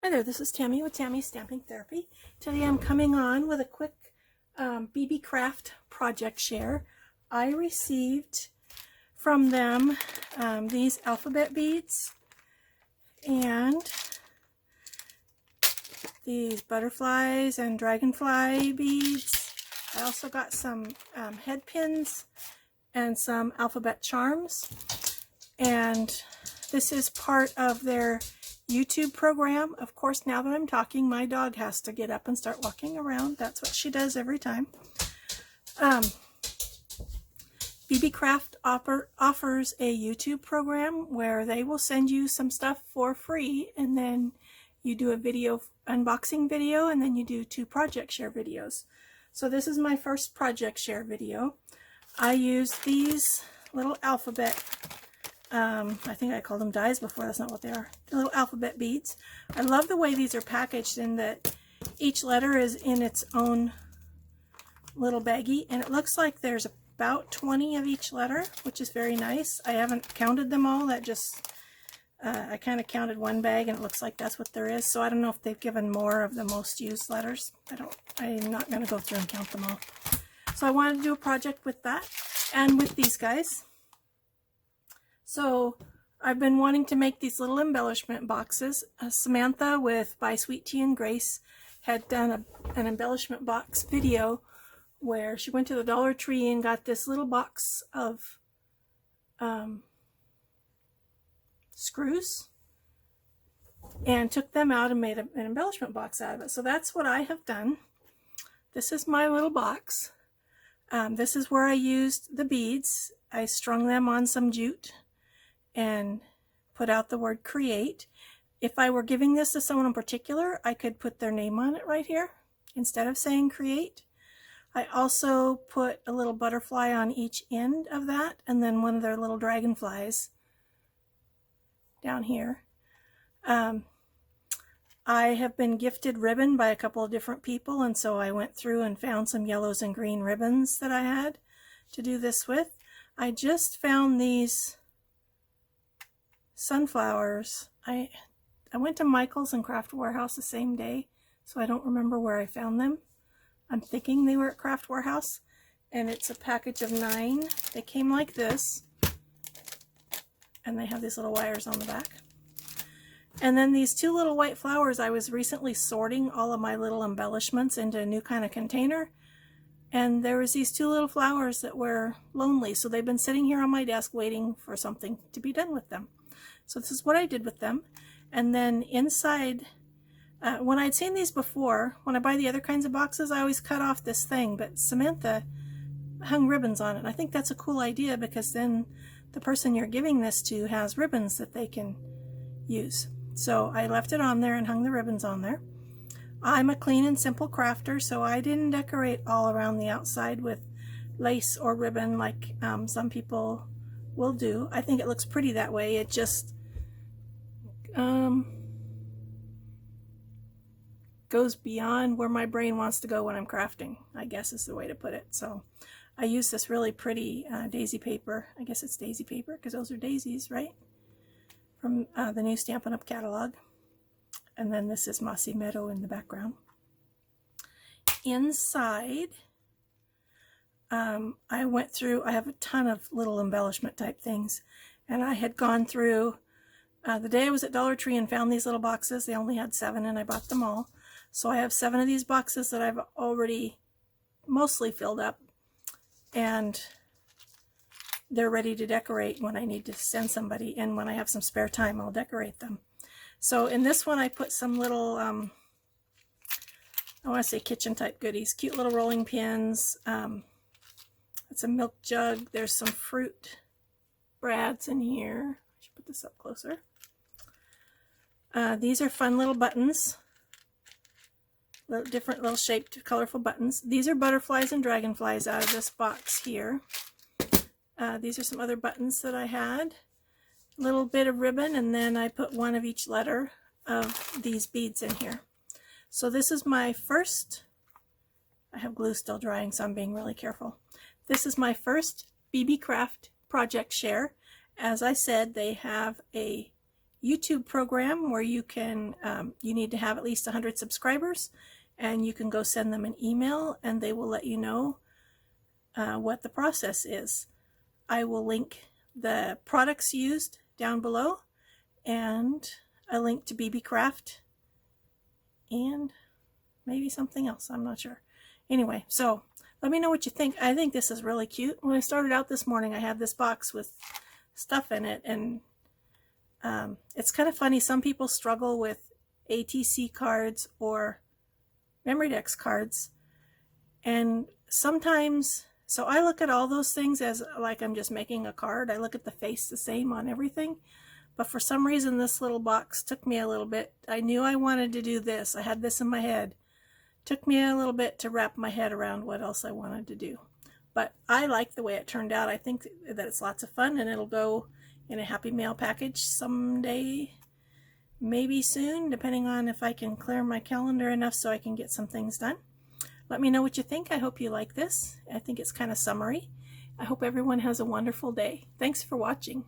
Hi there, this is Tammy with Tammy's Stamping Therapy. Today I'm coming on with a quick Beebeecraft project share. I received from them these alphabet beads and these butterflies and dragonfly beads. I also got some head pins and some alphabet charms, and this is part of their YouTube program. Of course, now that I'm talking, my dog has to get up and start walking around. That's what she does every time. Beebeecraft offers a YouTube program where they will send you some stuff for free, and then you do a video, unboxing video, and then you do 2 project share videos. So this is my first project share video. I used these little alphabet I think I called them dies before. That's not what they are. The little alphabet beads. I love the way these are packaged in that each letter is in its own little baggie, and it looks like there's about 20 of each letter, which is very nice. I haven't counted them all. That just I kind of counted one bag, and it looks like that's what there is. So I don't know if they've given more of the most used letters. I'm not going to go through and count them all. So I wanted to do a project with that and with these guys. So I've been wanting to make these little embellishment boxes. Samantha with By Sweet Tea and Grace had done an embellishment box video where she went to the Dollar Tree and got this little box of screws and took them out and made an embellishment box out of it. So that's what I have done. This is my little box. This is where I used the beads. I strung them on some jute and put out the word create. If I were giving this to someone in particular, I could put their name on it right here instead of saying create. I also put a little butterfly on each end of that, and then one of their little dragonflies down here. I have been gifted ribbon by a couple of different people, and so I went through and found some yellows and green ribbons that I had to do this with. I just found these sunflowers. I went to Michael's and Craft Warehouse the same day, so I don't remember where I found them. I'm thinking they were at Craft Warehouse, and it's a package of 9. They came like this, and they have these little wires on the back. And then these 2 little white flowers, I was recently sorting all of my little embellishments into a new kind of container, and there was these 2 little flowers that were lonely, so they've been sitting here on my desk waiting for something to be done with them. So this is what I did with them. And then inside, when I'd seen these before, when I buy the other kinds of boxes, I always cut off this thing, but Samantha hung ribbons on it. I think that's a cool idea, because then the person you're giving this to has ribbons that they can use. So I left it on there and hung the ribbons on there. I'm a clean and simple crafter, so I didn't decorate all around the outside with lace or ribbon like some people will do. I think it looks pretty that way. It just goes beyond where my brain wants to go when I'm crafting, I guess is the way to put it. So I use this really pretty daisy paper. I guess it's daisy paper because those are daisies, right? From the new Stampin' Up! Catalog. And then this is Mossy Meadow in the background. Inside, I went through, I have a ton of little embellishment type things, and I had gone through, the day I was at Dollar Tree and found these little boxes. They only had 7 and I bought them all. So I have 7 of these boxes that I've already mostly filled up, and they're ready to decorate when I need to send somebody, and when I have some spare time I'll decorate them. So in this one I put some little, I want to say kitchen type goodies, cute little rolling pins. It's a milk jug. There's some fruit brads in here. I should put this up closer. These are fun little buttons. Different little shaped, colorful buttons. These are butterflies and dragonflies out of this box here. These are some other buttons that I had. A little bit of ribbon, and then I put 1 of each letter of these beads in here. So this is my first, I have glue still drying, so I'm being really careful. This is my first Beebeecraft project share. As I said, they have a YouTube program where you can, you need to have at least 100 subscribers, and you can go send them an email and they will let you know what the process is. I will link the products used down below and a link to Beebeecraft and maybe something else, I'm not sure. Anyway, so let me know what you think. I think this is really cute. When I started out this morning, I had this box with stuff in it, and it's kind of funny. Some people struggle with ATC cards or memory decks cards, and sometimes, so I look at all those things as like I'm just making a card. I look at the face the same on everything. But for some reason, this little box took me a little bit. I knew I wanted to do this. I had this in my head. Took me a little bit to wrap my head around what else I wanted to do. But I like the way it turned out. I think that it's lots of fun, and it'll go in a Happy Mail package someday, maybe soon, depending on if I can clear my calendar enough so I can get some things done. Let me know what you think. I hope you like this. I think it's kind of summery. I hope everyone has a wonderful day. Thanks for watching.